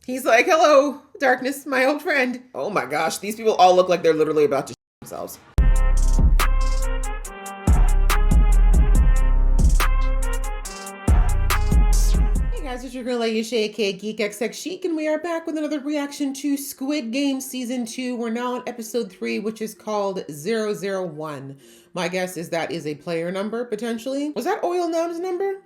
He's like, hello, darkness, my old friend. Oh my gosh, these people all look like they're literally about to themselves. Hey guys, it's your girl Ayesha, aka Geek XX Chic, and we are back with another reaction to Squid Game Season 2. We're now on episode 3, which is called 001. My guess is that is a player number, potentially. Was that Oil Num's number?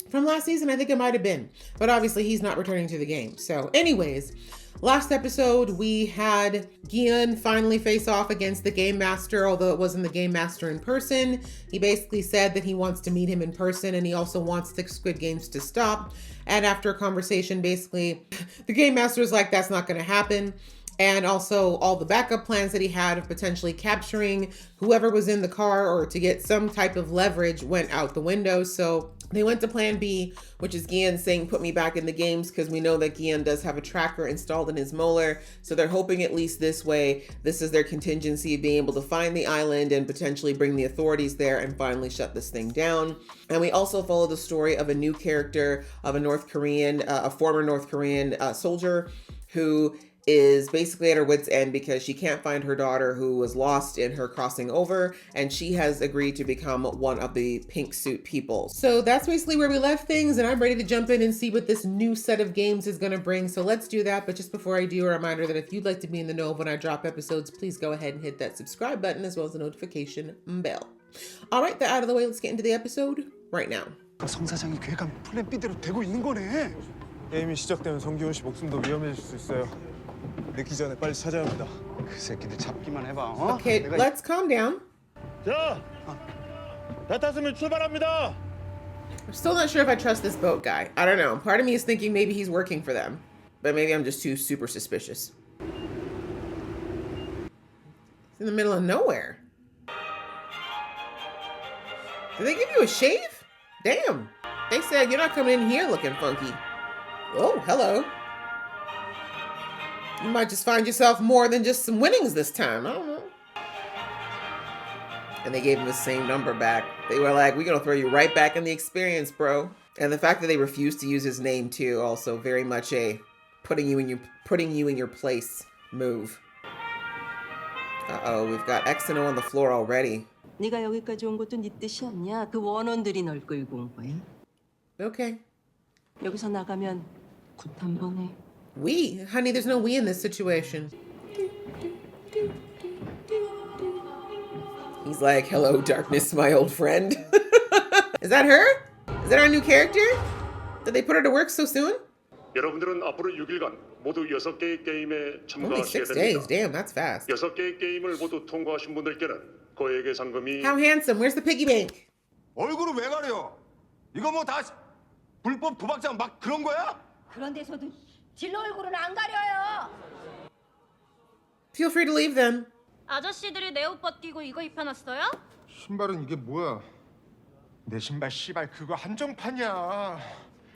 From last season, I think it might have been, but obviously he's not returning to the game. So anyways, last episode we had Gian finally face off against the Game Master, although it wasn't the Game Master in person. He basically said that he wants to meet him in person and he also wants the Squid Games to stop. And after a conversation, basically the Game Master is like, that's not going to happen. And also all the backup plans that he had of potentially capturing whoever was in the car or to get some type of leverage went out the window. So they went to plan B, which is Gian saying, put me back in the games, because we know that Gian does have a tracker installed in his molar. So they're hoping at least this way, this is their contingency of being able to find the island and potentially bring the authorities there and finally shut this thing down. And we also follow the story of a new character of a former North Korean soldier who is basically at her wit's end because she can't find her daughter who was lost in her crossing over, and she has agreed to become one of the pink suit people. So that's basically where we left things, and I'm ready to jump in and see what this new set of games is going to bring. So let's do that. But just before I do, a reminder that if you'd like to be in the know of when I drop episodes, please go ahead and hit that subscribe button as well as the notification bell. All right, that out of the way, let's get into the episode right now. 성 사장이 계획한 플랜 B대로 되고 있는 거네. 게임이 시작되면 성기훈 씨 목숨도 위험해질 수 있어요. 늦기 전에 빨리 찾아야 합니다. 그 새끼들 잡기만 해봐. 어? Okay, let's calm down. 자, 다 탔으면 출발합니다. I'm still not sure if I trust this boat guy. I don't know. Part of me is thinking maybe he's working for them, but maybe I'm just too super suspicious. It's in the middle of nowhere. Did they give you a shave? Damn. They said you're not coming in here looking funky. Oh, hello. You might just find yourself more than just some winnings this time. I don't know. And they gave him the same number back. They were like, we're going to throw you right back in the experience, bro. And the fact that they refused to use his name too, also very much a putting you in your place move. Uh-oh, we've got X and O on the floor already. 네가 여기까지 온 것도 네 뜻이 아니야. 그 원원들이 널 끌고 온 거야. Okay. 여기서 나가면 굿 한 번 해. We? Honey, there's no we in this situation. He's like, hello, darkness, my old friend. Is that her? Is that our new character? Did they put her to work so soon? 여러분들은 앞으로 6일간 모두 6개의 게임에 Only 참가하시게 6 days. 됩니다. Damn, that's fast. 6개의 게임을 모두 통과하신 분들께는 거액의 상금이 How handsome. Where's the piggy bank? 얼굴을 왜 가려? 이거 뭐 다 불법 도박장 막 그런 거야? 그런 데서도 딜러 얼굴은 안 가려요. Feel free to leave them. 아저씨들이 내 옷 벗기고 이거 입혀놨어요? 신발은 이게 뭐야? 내 신발 씨발 그거 한정판이야.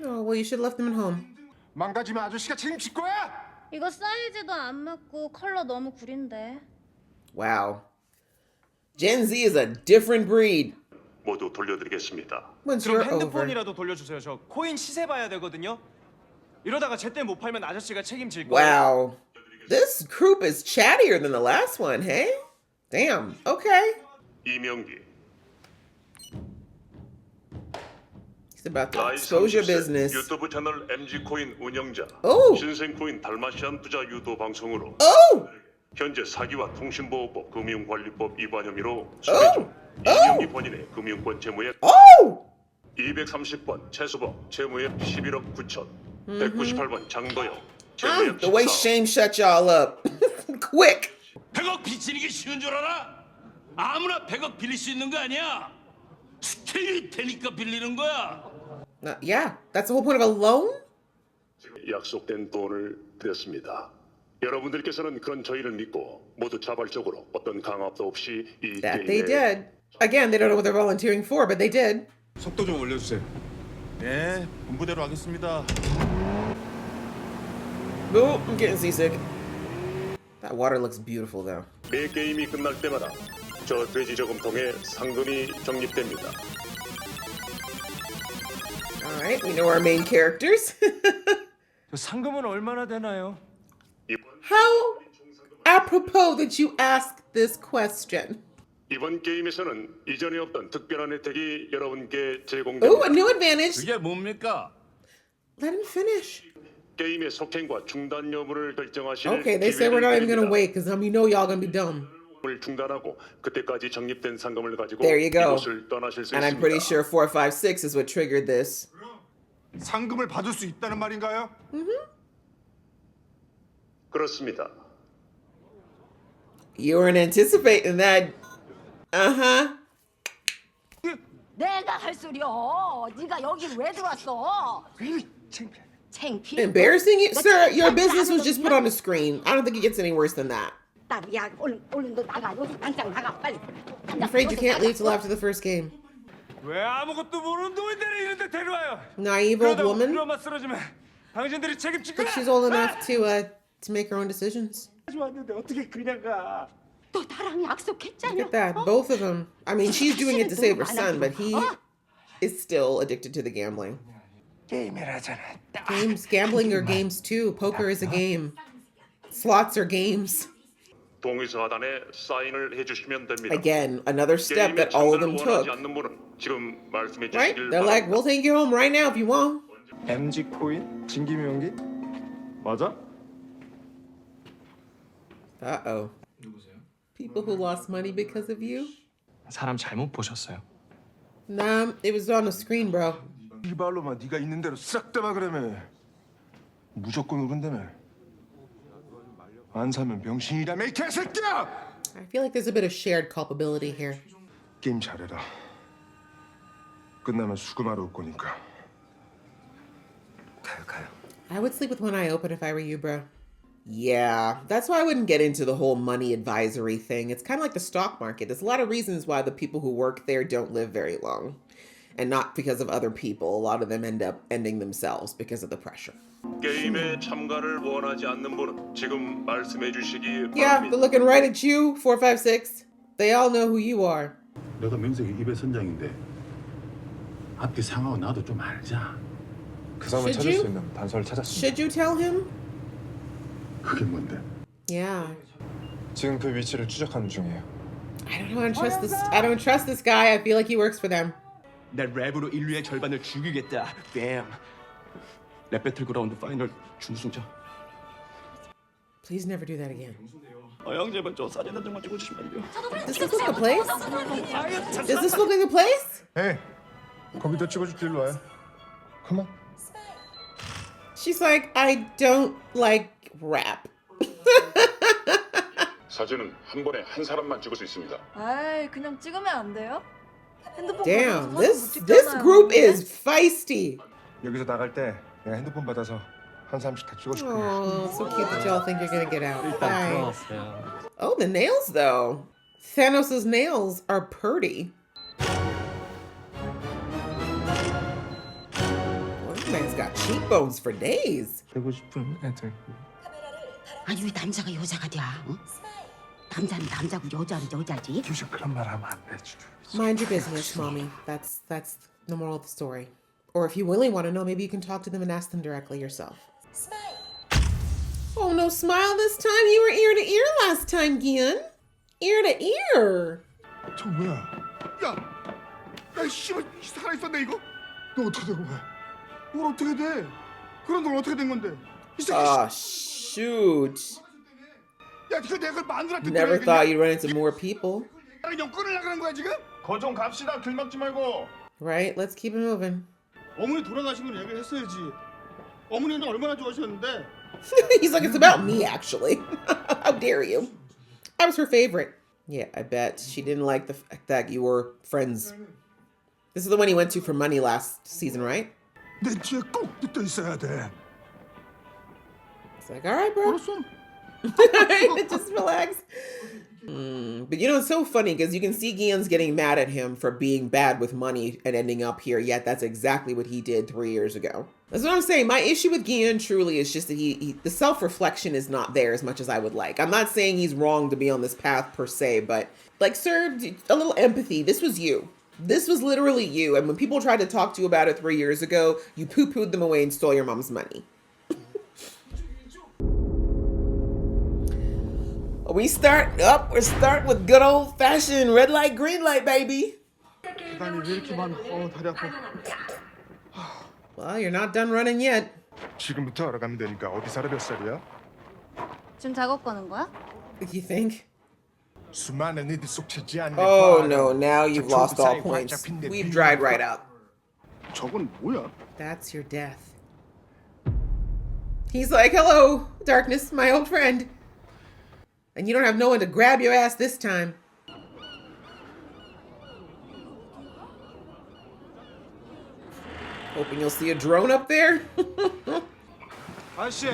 Oh, well, you should have left them at home. 망가지면 아저씨가 책임질 거야. 이거 사이즈도 안 맞고 컬러 너무 구린데. Wow. Gen Z is a different breed. 모두 돌려드리겠습니다. Once 그럼 you're over. 핸드폰이라도 돌려주세요. 저 코인 시세 봐야 되거든요. 이러다가 제때 못 팔면 아저씨가 책임질 거예요. Wow. This group is chattier than the last one, hey? Damn. Okay. 이명기 It's about to 나이 expose your 30세 business. 유튜브 채널 MG코인 운영자 오! 신생코인 달마시안 투자 유도 방송으로 Oh! 현재 사기와 통신보호법 금융관리법 위반 혐의로 수배 중 이명기 본인의 금융권 재무액 Oh! 230번 최수범 재무액 11억 9천 198번 장도영 Ah, 재무액 the way 14억 shame shut y'all up. Quick. 100억 빚지는 게 쉬운 줄 알아? 아무나 100억 빌릴 수 있는 거 아니야. 스케일이 되니까 빌리는 거야. Yeah, that's the whole point of a loan? 약속된 돈을 드렸습니다. 여러분들께서는 그런 저희를 믿고 모두 자발적으로 어떤 강압도 없이 이 That they 게임에 did. Again, they don't know what they're volunteering for, but they did. 속도 좀 올려주세요. 네, 본부대로 하겠습니다. Oh, I'm getting seasick. That water looks beautiful, though. 매 게임이 끝날 때마다 저 돼지 저금통에 상금이 적립됩니다. All right, we know our main characters. 그 상금은 얼마나 되나요? How apropos that you ask this question. 이번 게임에서는 이전에 없던 특별한 혜택이 여러분께 Ooh, 제공됩니다. a new advantage. 그게 뭡니까? Let him finish. 게임의 속행과 중단 여부를 결정하실 Okay, they say we're not even gonna 기회를 wait because you know y'all gonna be dumb. 을 중단하고 그때까지 적립된 상금을 가지고 There you go. 이곳을 떠나실 수 And I'm pretty 있습니다. sure 456 is what triggered this. 상금을 받을 수 있다는 말인가요? 그렇습니다. You weren't anticipating that. Uh-huh. 내가 할 소리여. 네가 여길 왜 들어왔어? 창피. Embarrassing you? Sir, your business was just put on the screen. I don't think it gets any worse than that. 야, 얼른 너 나가. 여기 당장 나가. 빨리. I'm afraid you can't leave till after the first game. 왜 아무것도 모르는 노인들을 이런데 데려와요? Naive old 그러다 woman. 우리로만 쓰러지면 당신들이 책임질 But 거야. she's old enough to make her own decisions. 왔는데 어떻게 그냥 가? 너 나랑 약속했잖아. Look at that. Both of them. I mean, she's doing it to save her son, but he is still addicted to the gambling. 게임이라잖아. Games, gambling are games too. Poker is a game. Slots are games. 동의서 하단에 사인을 해주시면 됩니다. Again, another step 게임에 that all of them 참가를 원하지 took. 않는 분은 지금 말씀해 Right? 주시길 They're like, 바랍니다. we'll take you home right now if you want. MG 코인? 진기미 연기? 맞아? Uh-oh. People who lost money because of you? 사람 잘못 보셨어요. Nah, it was on the screen, bro. 이 발로만 네가 있는 대로 싹 대봐 그러며. 무조건 오른다며. 안 사면 병신이라며 이 개새끼야! I feel like there's a bit of shared culpability here. 게임 잘해라. 끝나면 수금하러 올 거니까. 가요. I would sleep with one eye open if I were you, bro. Yeah, that's why I wouldn't get into the whole money advisory thing. It's kind of like the stock market. There's a lot of reasons why the people who work there don't live very long. And not because of other people. A lot of them end up ending themselves because of the pressure. 게임에 참가를 원하지 않는 분은 지금 말씀해 주시기 Yeah, 바랍니다. they're looking right at you, 456. They all know who you are. 내가 명색이 입에 선장인데 앞뒤 상하고 나도 좀 알자. 그 사람을 Should 찾을 you? 수 있는 단서를 찾았습니다. Should you tell him? 그게 뭔데? Yeah. 지금 그 위치를 추적하는 중이에요. I don't trust this. I don't trust this guy. I feel like he works for them. 내 랩으로 인류의 절반을 죽이겠다. 뱀. 랩 배틀그라운드 파이널 준우승자. Please never do that again. 형 제발 저 사진 한 장만 찍어주시면 안 돼요? Does this look like a place? Does this look like a place? 에이, 거기다 찍어줄게 일로 와요. 컴온. She's like, I don't like rap. 사진은 한 번에 한 사람만 찍을 수 있습니다. 아이, 그냥 찍으면 안 돼요? 핸드폰 Damn, 받아서 this 사진 못 this 찍잖아요. group is feisty. 여기서 나갈 때 내가 핸드폰 받아서 한 사람씩 다 찍어줄게. Oh, so cute that y'all think you're gonna get out. Bye. Oh, the nails though. Thanos' nails are pretty. Well, this man's got cheekbones for days. 되고 싶은 애들. 아니 왜 남자가 여자가 돼? 응? 남자는 남자고 여자는 여자지. 규식 그런 말 하면 안 되지. Mind your business, mommy. That's the moral of the story. Or if you really want to know, maybe you can talk to them and ask them directly yourself. Oh, no smile this time. You were ear to ear last time, Gian. Ear to ear. 저 뭐야? 야, 야, 씨발 살아 있었네 이거? 너 어떻게 된 거야? 뭘 어떻게 돼? 그런 돈 어떻게 된 건데? 이 새끼. Oh, shoot. 야, 그 내가 마누라한테 Never thought you'd run into more people. 영 끊으려고 하는 거야 지금? 거좀 갑시다. 길 막지 말고. Right? Let's keep it moving. 어머니 돌아가신 걸 얘기를 했어야지. 어머니는 얼마나 좋아하셨는데. He's like, it's about me, actually. How dare you? I was her favorite. Yeah, I bet she didn't like the fact that you were friends. This is the one he went to for money last season, right? 내 뒤에 꼭 붙어 있어야 돼. It's like, all right, bro. 알았어. Just relax. But you know, it's so funny because you can see Guillen's getting mad at him for being bad with money and ending up here, yet that's exactly what he did 3 years ago. That's what I'm saying. My issue with Guillen truly is just that the self-reflection is not there as much as I would like. I'm not saying he's wrong to be on this path per se, but like, sir, a little empathy. This was you. This was literally you. And when people tried to talk to you about it 3 years ago, you poo-pooed them away and stole your mom's money. We're starting with good old fashioned red light, green light, baby. 계단이 왜 이렇게 많아? 다리 아파. Well, you're not done running yet. 지금부터 알아가면 되니까 어디 살아 몇 살이야? 지금 작업 거는 거야? You think? 수많은 이들 속 채지 않는 Oh no, now you've lost all points. We've dried right out. 저건 뭐야? That's your death. He's like, hello, darkness, my old friend. And you don't have no one to grab your ass this time. Hoping you'll see a drone up there. 아저씨,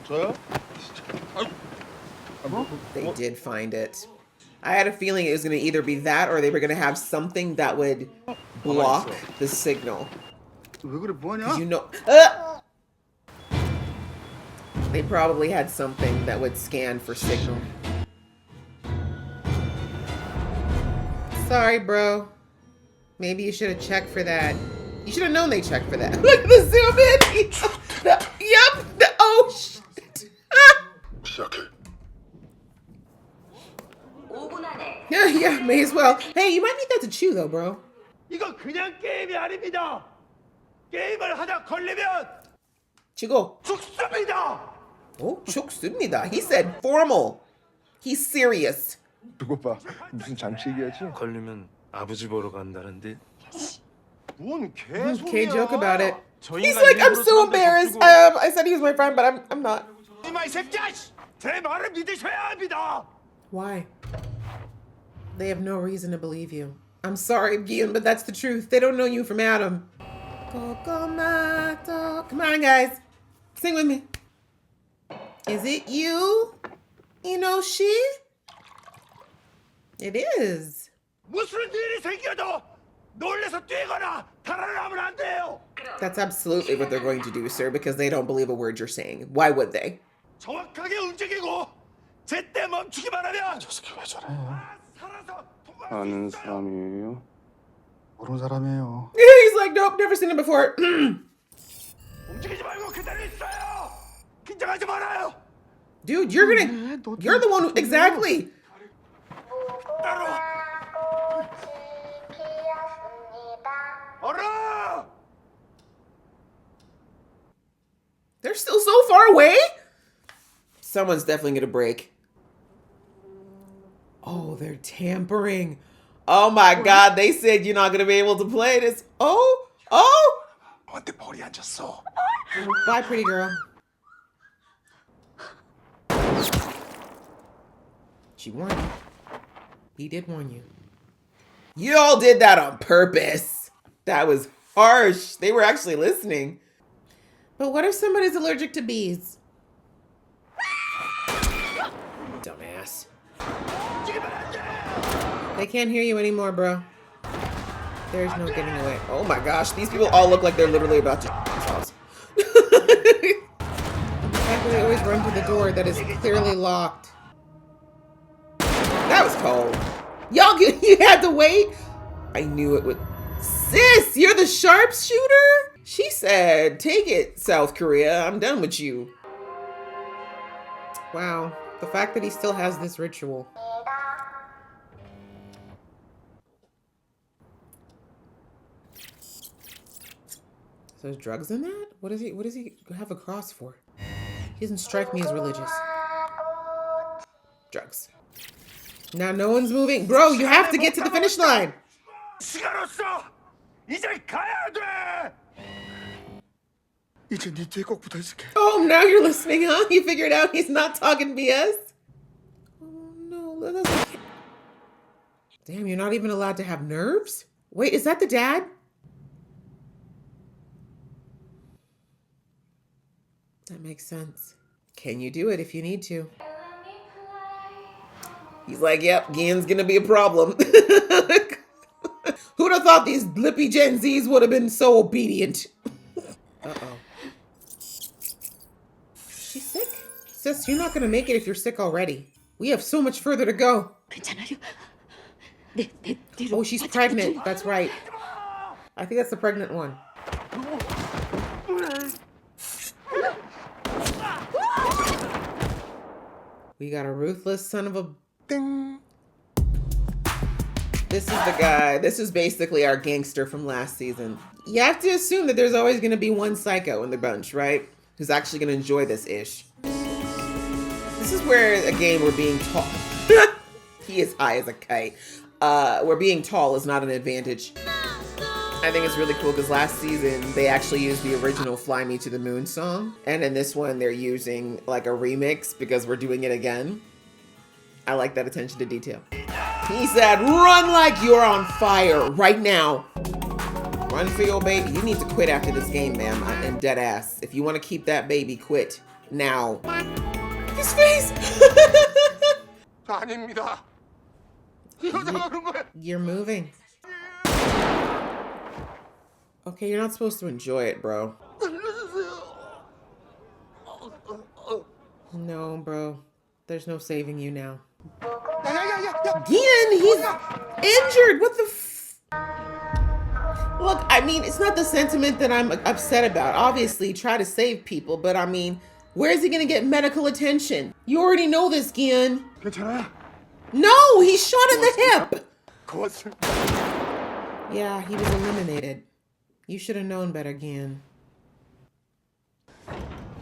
저요? They did find it. I had a feeling it was going to either be that or they were going to have something that would block the signal. 왜 그래 뭐하냐? You know, they probably had something that would scan for signal. Sorry, bro. Maybe you should have checked for that. You should have known they checked for that. Look at the zoom in. Oh shit. 시작해. Yeah, may as well. Hey, you might need that to chew though, bro. 이거 그냥 게임이 아닙니다. 게임을 하다 걸리면 치고. 죽습니다. Oh, 죽습니다. He said formal. He's serious. 두고 봐. 무슨 장치 얘기하지? 걸리면 아버지 보러 간다는데. 뭔 Okay, joke about it. He's 저희가 like, I'm 일부러 so 사람들 embarrassed. 덮치고 I said he was my friend, but I'm not. 이마 이 새끼야! 제 말을 믿으셔야 합니다. Why? They have no reason to believe you. I'm sorry, Guillaume, but that's the truth. They don't know you from Adam. Cocomato. Come on, guys. Sing with me. Is it you, Inoshi? It is. 무슨 일이 생겨도 놀래서 뛰거나 달아나면 안 돼요. That's absolutely what they're going to do, sir, because they don't believe a word you're saying. Why would they? 정확하게 움직이고 제때 멈추기만 하면 저 새끼 왜 저래? 살아서 아는 사람이에요? 모르는 사람이에요. He's like, nope, never seen him before. 움직이지 말고 그대로 있어요. 긴장하지 말아요. Dude, you're the one who, exactly. 따로. 얼어. They're still so far away. Someone's definitely gonna break. Oh, they're tampering. Oh my God, they said you're not gonna be able to play this. Oh. 너한테 벌이 앉았어. Bye, pretty girl. She warned you. He did warn you. You all did that on purpose. That was harsh. They were actually listening. But what if somebody's allergic to bees? Dumbass. They can't hear you anymore, bro. There's no getting away. Oh my gosh, these people all look like they're literally about to pause. The fact that they always run to the door that is clearly locked. That was cold. Y'all, you had to wait? I knew it would. Sis, you're the sharpshooter? She said, take it, South Korea. I'm done with you. Wow. The fact that he still has this ritual. So there's drugs in that? What does he have a cross for? He doesn't strike me as religious. Drugs. Now no one's moving. Bro, you have to get to the finish line. 시간 없어. 이제 가야 돼. 이제 네 뒤에 꼭 붙어 있을게. Oh, now you're listening, huh? You figured out he's not talking BS? Oh no, damn, you're not even allowed to have nerves? Wait, is that the dad? That makes sense. Can you do it if you need to? He's like, yep, Gian's gonna be a problem. Who'd have thought these lippy Gen Zs would have been so obedient? Uh-oh. She's sick? Sis, you're not gonna make it if you're sick already. We have so much further to go. 괜찮아요? Oh, she's pregnant. That's right. I think that's the pregnant one. We got a ruthless son of a ding. This is the guy. This is basically our gangster from last season. You have to assume that there's always going to be one psycho in the bunch, right? Who's actually going to enjoy this ish. This is where a game we're being tall. He is high as a kite. Where being tall is not an advantage. I think it's really cool because last season they actually used the original Fly Me to the Moon song. And in this one they're using like a remix because we're doing it again. I like that attention to detail. He said, run like you're on fire right now. Run for your baby. You need to quit after this game, ma'am. I'm dead ass. If you want to keep that baby, quit now. His face. 아닙니다. You're moving. Okay, you're not supposed to enjoy it, bro. No, bro. There's no saving you now. Again, he's injured. What the Look, I mean, it's not the sentiment that I'm upset about. Obviously, try to save people, but I mean, where is he gonna get medical attention? You already know this, Gian. 괜찮아요? No, he's shot in the hip. Yeah, he was eliminated. You should have known better, Gian.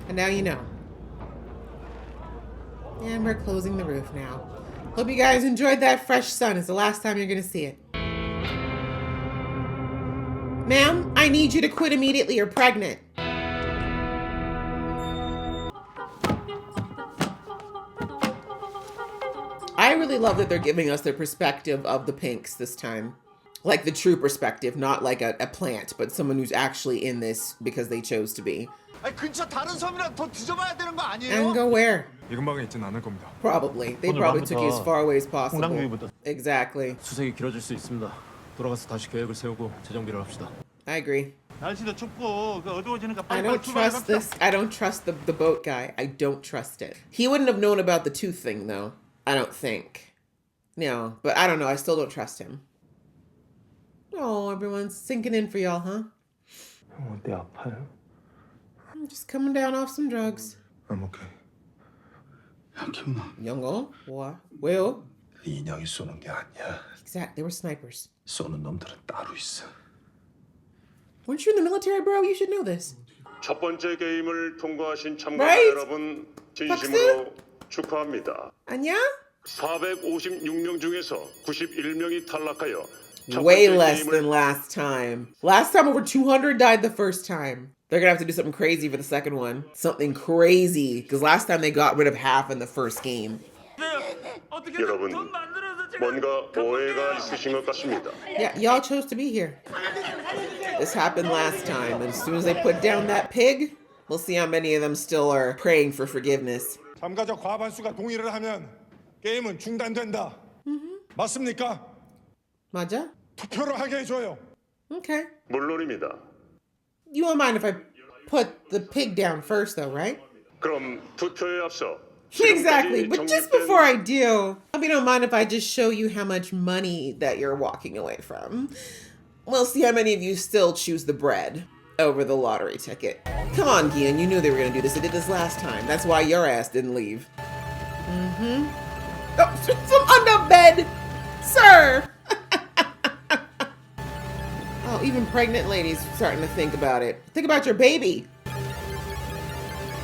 And now you know. And we're closing the roof now. Hope you guys enjoyed that fresh sun. It's the last time you're gonna see it. Ma'am, I need you to quit immediately. You're pregnant. I really love that they're giving us their perspective of the Pinks this time. Like the true perspective, not like a plant, but someone who's actually in this because they chose to be. And go where? 이 근방에 있진 않을 겁니다. Probably. They probably took you as far away as possible. Exactly. 수색이 길어질 수 있습니다. 돌아가서 다시 계획을 세우고 재정비를 합시다. I agree. 날씨도 춥고 그 어두워지니까 I don't trust this. I don't trust the boat guy. I don't trust it. He wouldn't have known about the tooth thing though. I don't think. No, but I don't know. I still don't trust him. Oh, everyone's sinking in for y'all, huh? 어디 아파요? I'm just coming down off some drugs. I'm okay. 야, 기훈아. 영어? What? Well? 인형이 쏘는 게 아니야. Exact. They were snipers. 쏘는 놈들은 따로 있어. Weren't you in the military, bro? You should know this. 첫 번째 게임을 통과하신 참가자 Right? 여러분 진심으로 축하합니다. 안녕? 456명 중에서 91명이 탈락하여 첫 Way 번째 less 게임을 than last time. Last time over 200 died the first time. They're gonna have to do something crazy for the second one. Something crazy. Because last time they got rid of half in the first game. 여러분, 뭔가 오해가 있으신 것 같습니다. Yeah, y'all chose to be here. This happened last time. And as soon as they put down that pig, we'll see how many of them still are praying for forgiveness. 참가자 과반수가 동의를 하면 게임은 중단된다. 맞습니까? 맞아? 투표를 하게 해줘요. Okay. 물론입니다. You won't mind if I put the pig down first though, right? 그럼 투표에 앞서 Exactly. 지금까지 But just 정립된 before I do, I mean, don't mind if I just show you how much money that you're walking away from. We'll see how many of you still choose the bread over the lottery ticket. Come on, Gian. You knew they were going to do this. They did this last time. That's why your ass didn't leave. Oh, some under bed, sir. Oh, even pregnant ladies starting to think about it. Think about your baby.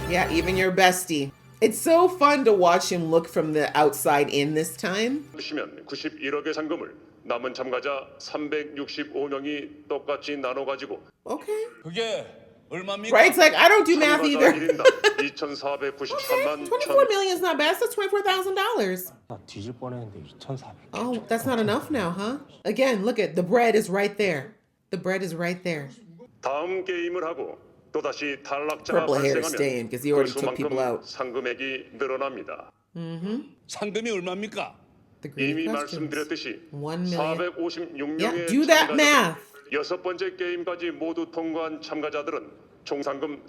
Yeah, even your bestie. It's so fun to watch him look from the outside in this time. 시면 91억의 상금을 남은 참가자 365명이 똑같이 나눠 가지고 Okay. 그게 얼마입니까? Right? It's like, I don't do math 참가자 either. 1인당 2,493만 24 million is not bad. That's $24,000. 나 뒤질 뻔했는데 2,400. Oh, that's not enough now, huh? Again, look at the bread is right there. The bread is right there. 다음 게임을 하고 또다시 탈락자가 Purple hair is 발생하면 staying because he 그 already took people 수만큼 out. 상금액이 늘어납니다. 상금이 얼마입니까? The great 이미 questions. 말씀드렸듯이 1 million. 456명의 Yeah, do that math. 여섯 번째 게임까지 모두 통과한 참가자들은 총 상금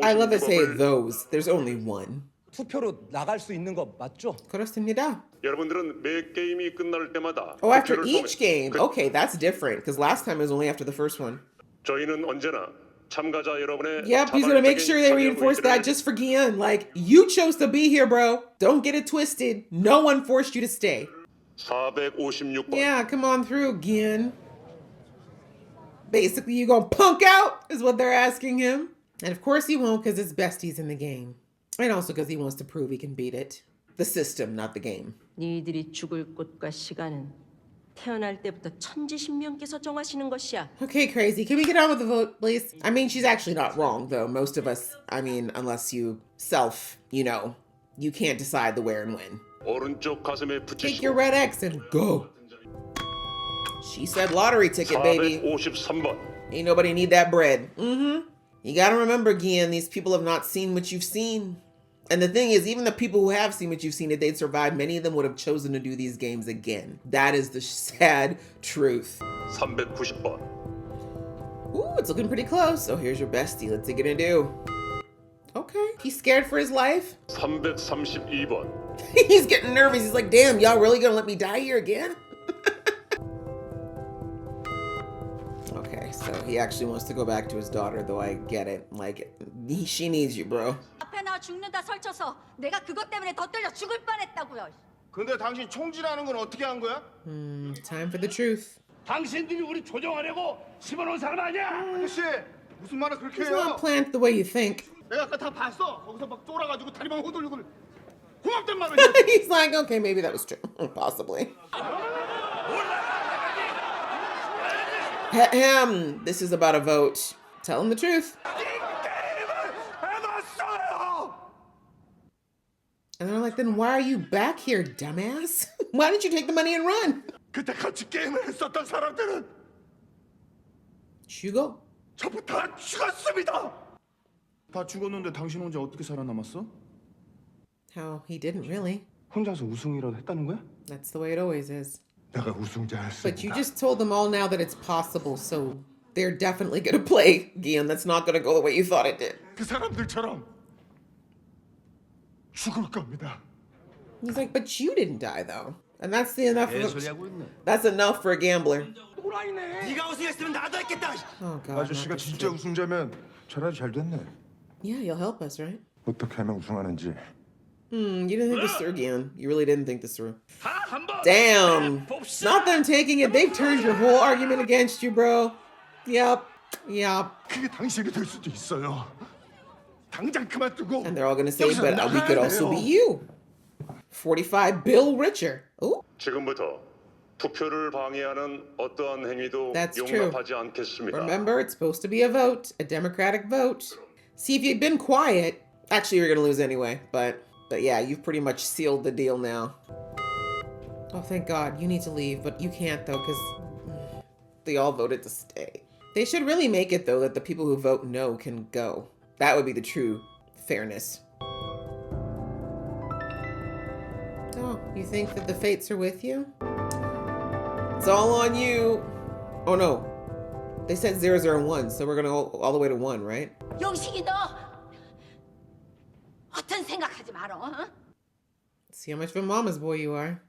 I love to say 456억을 those. There's only one. 투표로 나갈 수 있는 거 맞죠? 그렇습니다. 여러분들은 매 게임이 끝날 때마다 Oh, after 투표를 each 통해 game. Okay, that's different because last time it was only after the first one. 저희는 언제나 참가자 여러분의 Yep, he's gonna make sure they reinforce that just for Gian. Like, you chose to be here, bro. Don't get it twisted. No one forced you to stay. 456번. Yeah, come on through, Gian. Basically, you gonna punk out, is what they're asking him. And of course he won't, because it's besties in the game. And also because he wants to prove he can beat it. The system, not the game. 니들이 죽을 곳과 시간은 태어날 때부터 천지신명께서 정하시는 것이야. Okay, crazy. Can we get on with the vote, please? I mean, she's actually not wrong, though. Most of us, I mean, unless you you can't decide the where and when. 오른쪽 가슴에 Take your 붙이시고 red X and go. She said lottery ticket, baby. 453번. Ain't nobody need that bread. You gotta remember, Gian, these people have not seen what you've seen. And the thing is, even the people who have seen what you've seen, if they'd survived, many of them would have chosen to do these games again. That is the sad truth. 390번. Ooh, it's looking pretty close. So here's your bestie. Let's see what you're gonna do. Okay. He's scared for his life. 332번. He's getting nervous. He's like, damn, y'all really gonna let me die here again? Okay, so he actually wants to go back to his daughter, though I get it. Like, she needs you, bro. 앞에 나 죽는다 설쳐서 내가 그것 때문에 더 때려 죽을 뻔했다고요. 근데 당신 총질하는 건 어떻게 한 거야? Time for the truth. 당신들이 우리 조종하려고 집어넣은 사람 아니야? 아저씨 무슨 말을 그렇게 It's 해요? not planned the way you think. 내가 아까 다 봤어. 거기서 막 쫄아가지고 다리만 호들고 고맙단 말을 해. He's like, okay, maybe that was true. Possibly. This is about a vote. Tell him the truth. And they're like, then why are you back here, dumbass? Why didn't you take the money and run? 그때 같이 게임을 했었던 사람들은 죽어. 전부 다 죽었습니다. 다 죽었는데 당신 혼자 어떻게 살아남았어? How he didn't really. 혼자서 우승이라도 했다는 거야? That's the way it always is. 내가 우승자였습니다. But you just told them all now that it's possible, so they're definitely gonna play, Gian. That's not gonna go the way you thought it did. 그 사람들처럼 죽을 겁니다. He's like, but you didn't die though. And that's the enough that's enough for a gambler. 네가 우승했으면 나도 했겠다. Oh god. 아저씨가 진짜 우승자면 차라리 잘 됐네. Yeah, you'll help us, right? 어떻게 하면 우승하는지. You didn't think this through, Gian. You really didn't think this through. 다한번 Damn. Not them taking it. They've turned your whole argument against you, bro. Yep. 그게 당신이 될 수도 있어요. 당장 그만두고. And they're all gonna say, but we could also be you. 45 bill richer. Ooh. 지금부터 투표를 방해하는 어떠한 행위도 That's true. 용납하지 않겠습니다. Remember, it's supposed to be a vote, a democratic vote. See, if you'd been quiet, actually you're gonna lose anyway, but yeah, you've pretty much sealed the deal now. Oh, thank God. You need to leave, but you can't though, because they all voted to stay. They should really make it though that the people who vote no can go. That would be the true fairness. Oh, you think that the fates are with you? It's all on you. Oh no. They said 001, so we're gonna go all the way to 1, right? 영식이 너 어떤 생각하지 말어. 어? See how much of a mama's boy you are.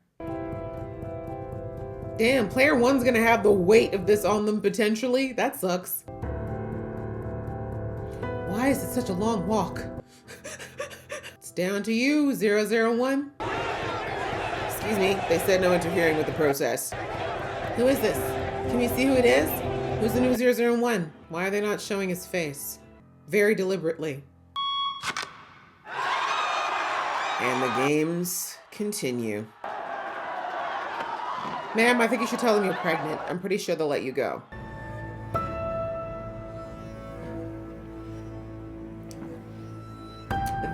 Damn, player 1's gonna have the weight of this on them potentially. That sucks. Why is it such a long walk? It's down to you, 001. Excuse me, they said no interfering with the process. Who is this? Can we see who it is? Who's the new 001? Why are they not showing his face? Very deliberately. And the games continue. Ma'am, I think you should tell them you're pregnant. I'm pretty sure they'll let you go.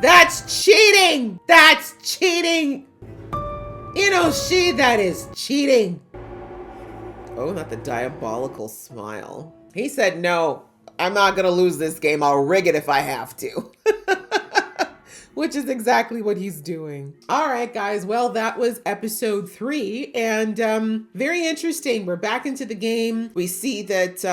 That's cheating! That's cheating! That is cheating. Oh, not the diabolical smile. He said, no, I'm not gonna lose this game. I'll rig it if I have to. Which is exactly what he's doing. All right, guys. Well, that was episode 3 and very interesting. We're back into the game. We see that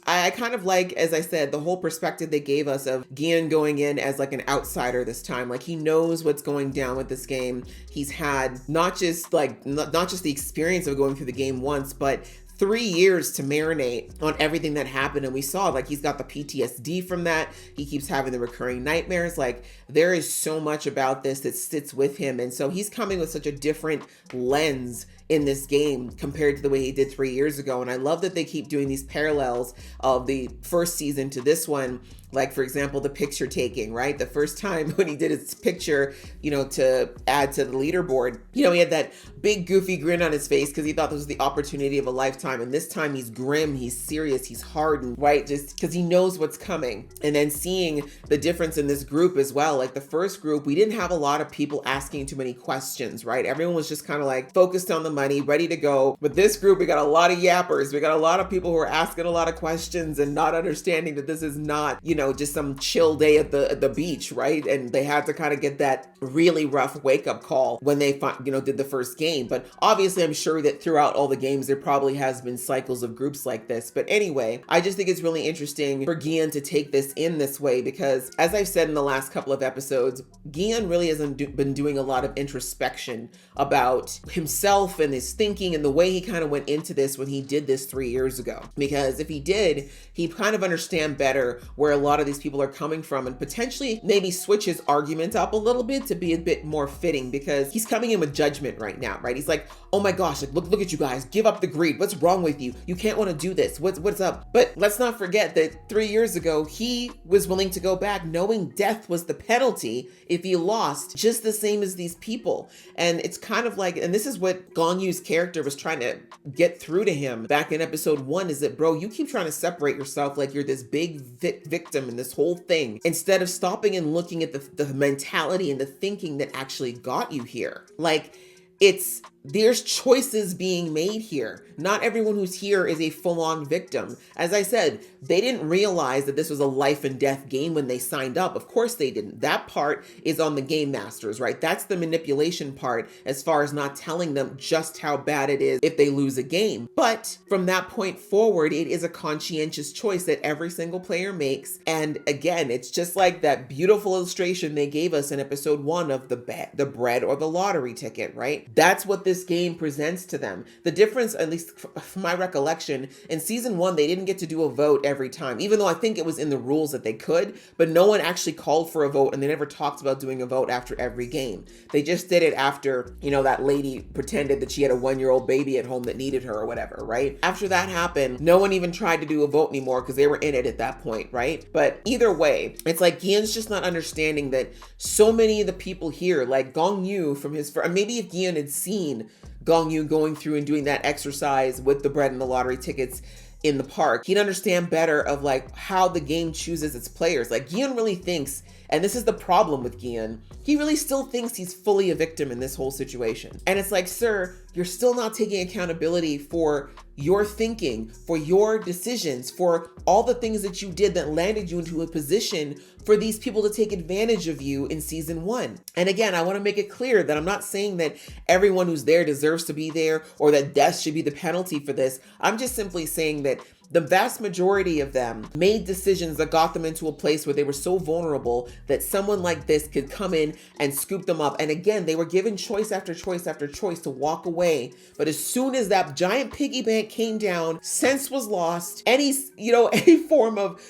I kind of like, as I said, the whole perspective they gave us of Gian going in as like an outsider this time. Like he knows what's going down with this game. He's had not just the experience of going through the game once, but 3 years to marinate on everything that happened. And we saw like he's got the PTSD from that. He keeps having the recurring nightmares. Like there is so much about this that sits with him. And so he's coming with such a different lens in this game compared to the way he did 3 years ago. And I love that they keep doing these parallels of the first season to this one. Like, for example, the picture taking, right? The first time when he did his picture, you know, to add to the leaderboard, you know, he had that big goofy grin on his face because he thought this was the opportunity of a lifetime. And this time he's grim, he's serious, he's hardened, right? Just because he knows what's coming. And then seeing the difference in this group as well. Like the first group, we didn't have a lot of people asking too many questions, right? Everyone was just kind of like focused on the money, ready to go. But this group, we got a lot of yappers. We got a lot of people who are asking a lot of questions and not understanding that this is not, you know, just some chill day at the beach, right? And they had to kind of get that really rough wake up call when they, you know, did the first game. But obviously, I'm sure that throughout all the games, there probably has been cycles of groups like this. But anyway, I just think it's really interesting for Gian to take this in this way because, as I've said in the last couple of episodes, Gian really hasn't been doing a lot of introspection about himself and his thinking and the way he kind of went into this when he did this 3 years ago. Because if he did, he'd kind of understand better where a lot of these people are coming from and potentially maybe switch his argument up a little bit to be a bit more fitting because he's coming in with judgment right now, right? He's like, oh my gosh, like, look at you guys, give up the greed. What's wrong with you? You can't want to do this. What's up? But let's not forget that 3 years ago, he was willing to go back knowing death was the penalty if he lost, just the same as these people. And it's kind of like, and this is what Gong Yu's character was trying to get through to him back in episode 1 is that, bro, you keep trying to separate yourself like you're this big victim in this whole thing instead of stopping and looking at the mentality and the thinking that actually got you here. Like, there's choices being made here. Not everyone who's here is a full-on victim. As I said, they didn't realize that this was a life and death game when they signed up. Of course they didn't. That part is on the game masters, right? That's the manipulation part as far as not telling them just how bad it is if they lose a game. But from that point forward, it is a conscientious choice that every single player makes. And again, it's just like that beautiful illustration they gave us in episode 1 of the bread or the lottery ticket, right? That's what this game presents to them. The difference, at least from my recollection, in season 1, they didn't get to do a vote every time, even though I think it was in the rules that they could, but no one actually called for a vote and they never talked about doing a vote after every game. They just did it after, you know, that lady pretended that she had a 1-year-old baby at home that needed her or whatever, right? After that happened, no one even tried to do a vote anymore because they were in it at that point, right? But either way, it's like Gian's just not understanding that so many of the people here, like Gong Yu from his first, maybe if Gian had seen Gong Yu going through and doing that exercise with the bread and the lottery tickets in the park, he'd understand better of like how the game chooses its players. Like Gian really thinks, and this is the problem with Gian, he really still thinks he's fully a victim in this whole situation. And it's like, sir, you're still not taking accountability for your thinking, for your decisions, for all the things that you did that landed you into a position for these people to take advantage of you in season 1. And again, I want to make it clear that I'm not saying that everyone who's there deserves to be there or that death should be the penalty for this. I'm just simply saying that the vast majority of them made decisions that got them into a place where they were so vulnerable that someone like this could come in and scoop them up. And again, they were given choice after choice after choice to walk away. But as soon as that giant piggy bank came down, sense was lost. Any form of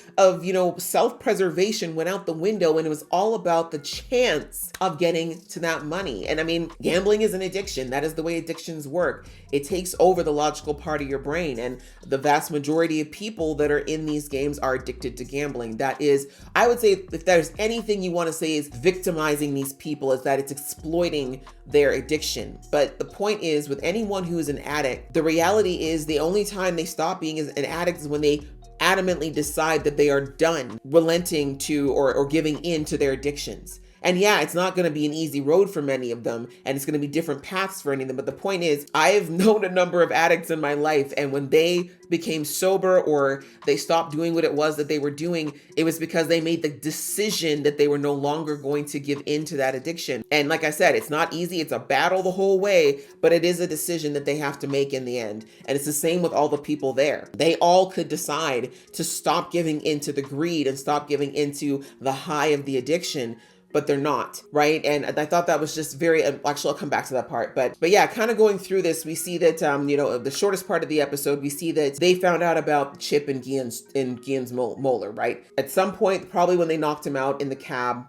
self-preservation went out the window, and it was all about the chance of getting to that money. And I mean, gambling is an addiction. That is the way addictions work. It takes over the logical part of your brain, and the vast majority of people that are in these games are addicted to gambling. That is, I would say, if there's anything you want to say is victimizing these people, is that it's exploiting their addiction. But the point is, with anyone who is an addict, the reality is the only time they stop being an addict is when they adamantly decide that they are done relenting to or giving in to their addictions. And yeah, it's not going to be an easy road for many of them, and it's going to be different paths for any of them. But the point is, I have known a number of addicts in my life, and when they became sober or they stopped doing what it was that they were doing, it was because they made the decision that they were no longer going to give in to that addiction. And like I said, it's not easy. It's a battle the whole way, but it is a decision that they have to make in the end. And it's the same with all the people there. They all could decide to stop giving into the greed and stop giving into the high of the addiction. but they're not, right? And I thought that was just very, actually, I'll come back to that part. But yeah, kind of going through this, we see that, the shortest part of the episode, we see that they found out about Chip and Guillen's molar, right? At some point, probably when they knocked him out in the cab,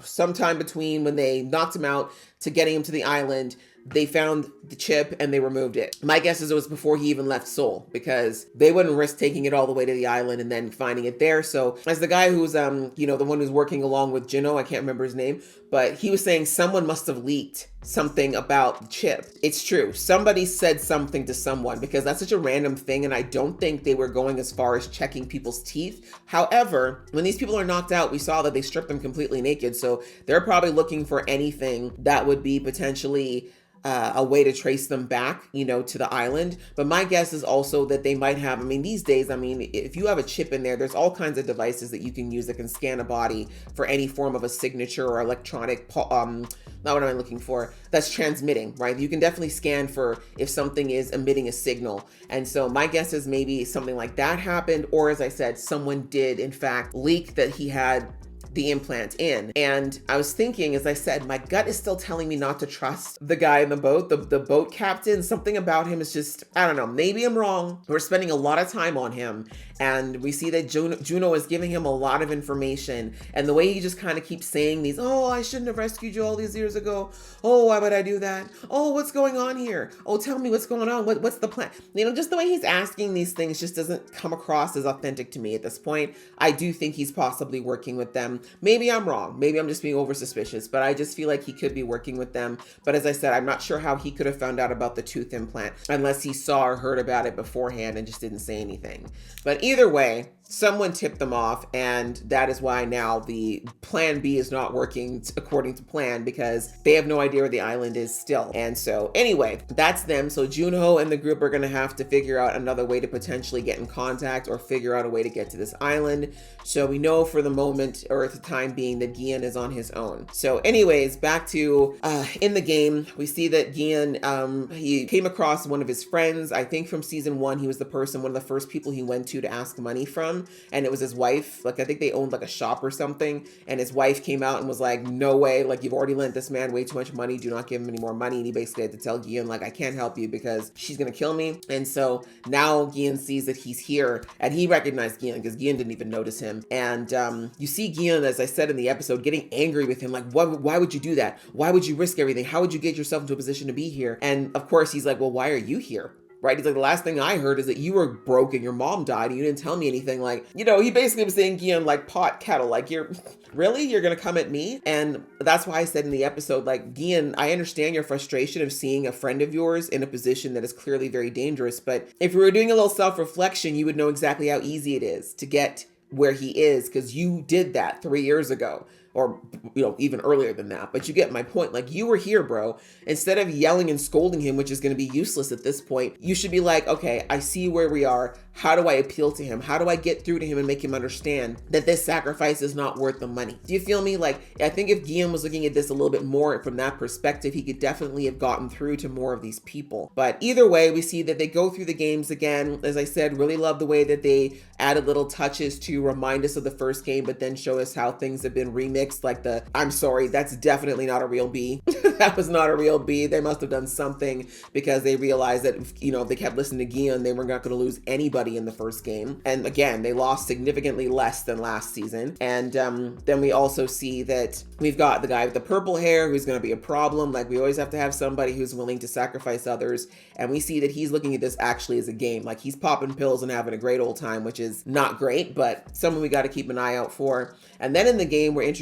sometime between when they knocked him out to getting him to the island, they found the chip and they removed it. My guess is it was before he even left Seoul, because they wouldn't risk taking it all the way to the island and then finding it there. So as the guy who's, the one who's working along with Jino, I can't remember his name, but he was saying someone must have leaked something about the chip. It's true. Somebody said something to someone, because that's such a random thing. And I don't think they were going as far as checking people's teeth. However, when these people are knocked out, we saw that they stripped them completely naked. So they're probably looking for anything that would be potentially a way to trace them back, to the island. But my guess is also that they might have, these days, if you have a chip in there, there's all kinds of devices that you can use that can scan a body for any form of a signature or electronic, not what I'm looking for, that's transmitting, right? You can definitely scan for if something is emitting a signal. And so my guess is maybe something like that happened, or as I said, someone did in fact leak that he had the implant in. And I was thinking, as I said, my gut is still telling me not to trust the guy in the boat, the boat captain. Something about him is just, I don't know, maybe I'm wrong. We're spending a lot of time on him, and we see that Juno is giving him a lot of information, and the way he just kind of keeps saying these, oh, I shouldn't have rescued you all these years ago. Oh, why would I do that? Oh, what's going on here? Oh, tell me what's going on. What's the plan? Just the way he's asking these things just doesn't come across as authentic to me at this point. I do think he's possibly working with them. Maybe I'm wrong. Maybe I'm just being over suspicious, but I just feel like he could be working with them. But as I said, I'm not sure how he could have found out about the tooth implant unless he saw or heard about it beforehand and just didn't say anything. But either way, someone tipped them off, and that is why now the plan B is not working according to plan, because they have no idea where the island is still. And so anyway, that's them. So Junho and the group are going to have to figure out another way to potentially get in contact or figure out a way to get to this island. So we know for the moment, or at the time being, that Gian is on his own. So anyways, back to in the game, we see that Gian, he came across one of his friends. I think from season 1, he was one of the first people he went to ask money from. And it was his wife. Like, I think they owned like a shop or something. And his wife came out and was like, no way. Like, you've already lent this man way too much money. Do not give him any more money. And he basically had to tell Gian, like, I can't help you because she's going to kill me. And so now Gian sees that he's here, and he recognized Gian because Gian didn't even notice him. And you see Gian, as I said in the episode, getting angry with him. Like, why would you do that? Why would you risk everything? How would you get yourself into a position to be here? And of course, he's like, well, why are you here? Right? He's like, the last thing I heard is that you were broke and your mom died and you didn't tell me anything. Like, he basically was saying, Gian, like, pot kettle, like, you're going to come at me? And that's why I said in the episode, like, Gian, I understand your frustration of seeing a friend of yours in a position that is clearly very dangerous. But if we were doing a little self-reflection, you would know exactly how easy it is to get where he is, because you did that 3 years ago. Or, even earlier than that. But you get my point. Like, you were here, bro. Instead of yelling and scolding him, which is going to be useless at this point, you should be like, okay, I see where we are. How do I appeal to him? How do I get through to him and make him understand that this sacrifice is not worth the money? Do you feel me? Like, I think if Guillaume was looking at this a little bit more from that perspective, he could definitely have gotten through to more of these people. But either way, we see that they go through the games again. As I said, really love the way that they added little touches to remind us of the first game, but then show us how things have been remixed. Like I'm sorry, that's definitely not a real bee. That was not a real bee. They must have done something because they realized that, if they kept listening to Guillaume, they were not going to lose anybody in the first game. And again, they lost significantly less than last season. And then we also see that we've got the guy with the purple hair who's going to be a problem. Like, we always have to have somebody who's willing to sacrifice others. And we see that he's looking at this actually as a game. Like, he's popping pills and having a great old time, which is not great, but someone we got to keep an eye out for. And then in the game, we're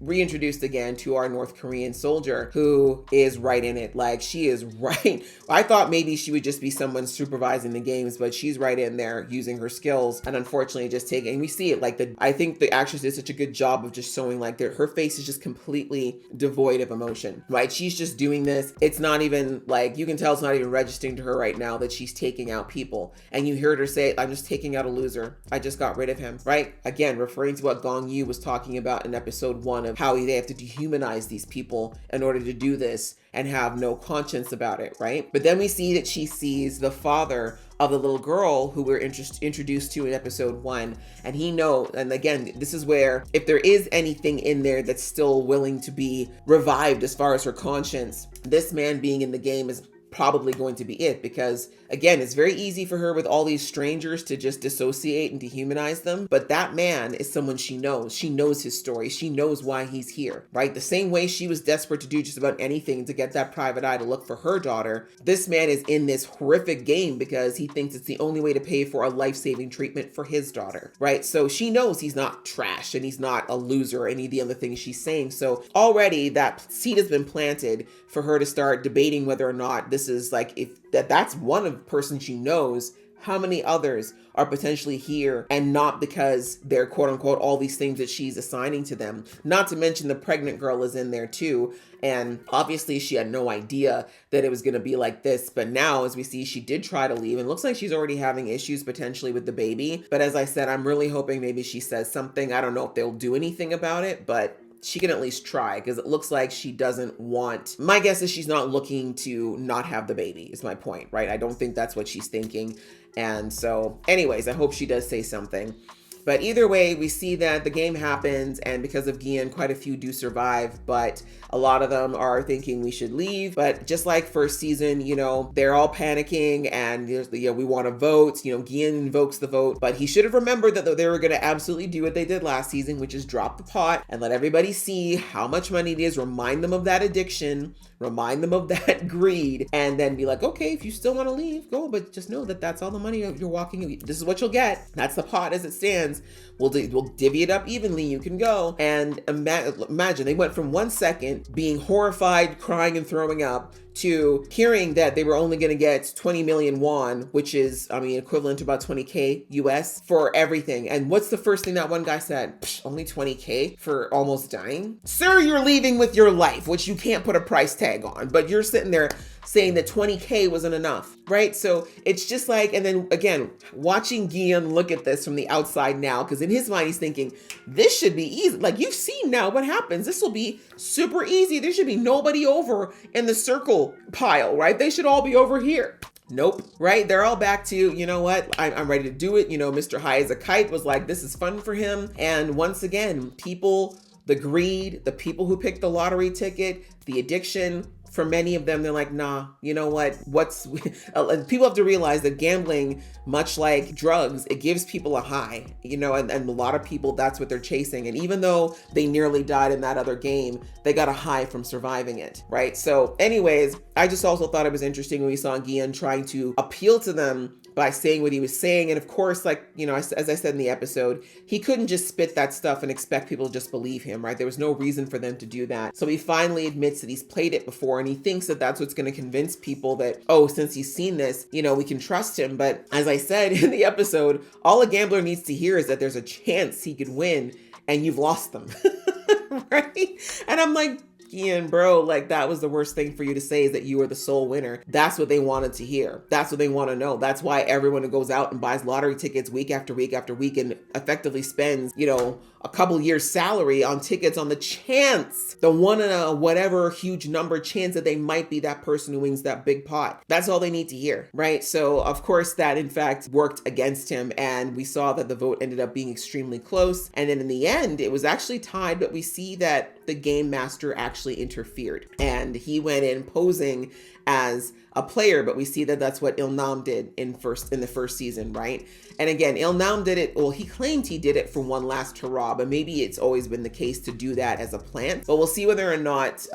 reintroduced again to our North Korean soldier, who is right in it. Like, she is right. I thought maybe she would just be someone supervising the games, but she's right in there using her skills, and unfortunately just taking, and we see it, like, I think the actress did such a good job of just showing, like, her face is just completely devoid of emotion, right? She's just doing this. It's not even, like, you can tell it's not even registering to her right now that she's taking out people. And you heard her say, I'm just taking out a loser. I just got rid of him, right? Again, referring to what Gong Yu was talking about in episode 1 of how they have to dehumanize these people in order to do this and have no conscience about it, right? But then we see that she sees the father of the little girl who we're introduced to in episode 1. And and again, this is where if there is anything in there that's still willing to be revived as far as her conscience, this man being in the game is probably going to be it, because again, it's very easy for her with all these strangers to just dissociate and dehumanize them. But that man is someone she knows. She knows his story. She knows why he's here, right? The same way she was desperate to do just about anything to get that private eye to look for her daughter. This man is in this horrific game because he thinks it's the only way to pay for a life-saving treatment for his daughter, right? So she knows he's not trash and he's not a loser or any of the other things she's saying. So already that seed has been planted for her to start debating whether or not this is like, if that's one of the person she knows, how many others are potentially here and not because they're quote unquote all these things that she's assigning to them. Not to mention the pregnant girl is in there too. And obviously she had no idea that it was going to be like this. But now, as we see, she did try to leave and looks like she's already having issues potentially with the baby. But as I said, I'm really hoping maybe she says something. I don't know if they'll do anything about it, but she can at least try, because it looks like she doesn't want, my guess is she's not looking to not have the baby is my point, right? I don't think that's what she's thinking. And so anyways, I hope she does say something. But either way, we see that the game happens, and because of Gian, quite a few do survive, but a lot of them are thinking we should leave. But just like first season, they're all panicking and we want to vote. Gian invokes the vote, but he should have remembered that they were going to absolutely do what they did last season, which is drop the pot and let everybody see how much money it is, remind them of that addiction, remind them of that greed, and then be like, okay, if you still want to leave, go, but just know that that's all the money you're walking. This is what you'll get. That's the pot as it stands. We'll divvy it up evenly. You can go. And imagine they went from 1 second being horrified, crying and throwing up, to hearing that they were only going to get 20 million won, which is, equivalent to about 20K US for everything. And what's the first thing that one guy said? Only 20K for almost dying? Sir, you're leaving with your life, which you can't put a price tag on, but you're sitting there saying that 20K wasn't enough, right? So it's just like, and then again, watching Gian look at this from the outside now, because in his mind, he's thinking, this should be easy. Like, you've seen now what happens. This will be super easy. There should be nobody over in the circle pile, right? They should all be over here. Nope, right? They're all back to, you know what? I'm ready to do it. Mr. High as a Kite was like, this is fun for him. And once again, the greed, the people who picked the lottery ticket, the addiction, for many of them, they're like, nah, you know what? People have to realize that gambling, much like drugs, it gives people a high, and a lot of people, that's what they're chasing. And even though they nearly died in that other game, they got a high from surviving it, right? So anyways, I just also thought it was interesting when we saw Gian trying to appeal to them by saying what he was saying. And of course, as I said in the episode, he couldn't just spit that stuff and expect people to just believe him, right? There was no reason for them to do that. So he finally admits that he's played it before, and he thinks that that's what's going to convince people that, oh, since he's seen this, we can trust him. But as I said in the episode, all a gambler needs to hear is that there's a chance he could win, and you've lost them, right? And I'm like, Ian, bro, like, that was the worst thing for you to say, is that you were the sole winner. That's what they wanted to hear. That's what they want to know. That's why everyone who goes out and buys lottery tickets week after week after week and effectively spends, a couple years salary on tickets on the chance, the one in a whatever huge number chance that they might be that person who wins that big pot. That's all they need to hear, right? So of course that in fact worked against him, and we saw that the vote ended up being extremely close. And then in the end, it was actually tied, but we see that the game master actually interfered, and he went in posing as a player, but we see that that's what Ilnam did in the first season, right? And again, Ilnam did it, well, he claimed he did it for one last hurrah, but maybe it's always been the case to do that as a plant. But we'll see whether or not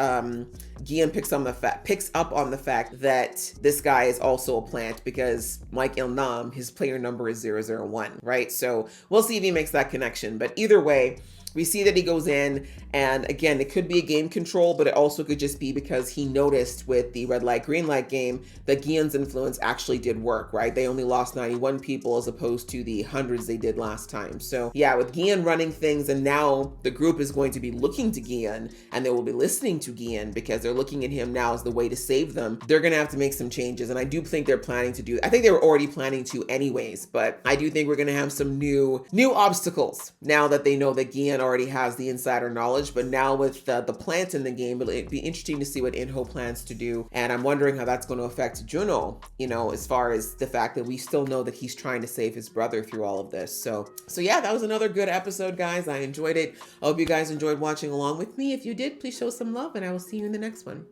Gian picks up on the fact that this guy is also a plant, because like Ilnam, his player number is 001, right? So we'll see if he makes that connection. But either way, we see that he goes in, and again, it could be a game control, but it also could just be because he noticed with the red light, green light game that Gian's influence actually did work, right? They only lost 91 people as opposed to the hundreds they did last time. So yeah, with Gian running things, and now the group is going to be looking to Gian, and they will be listening to Gian because they're looking at him now as the way to save them. They're going to have to make some changes, and I do think they're planning to do, I think they were already planning to anyways, but I do think we're going to have some new obstacles now that they know that Gian Shin already has the insider knowledge, but now with the plant in the game, it'll be interesting to see what Inho plans to do. And I'm wondering how that's going to affect Juno, you know, as far as the fact that we still know that he's trying to save his brother through all of this. So yeah, that was another good episode, guys. I enjoyed it. I hope you guys enjoyed watching along with me. If you did, please show some love, and I will see you in the next one.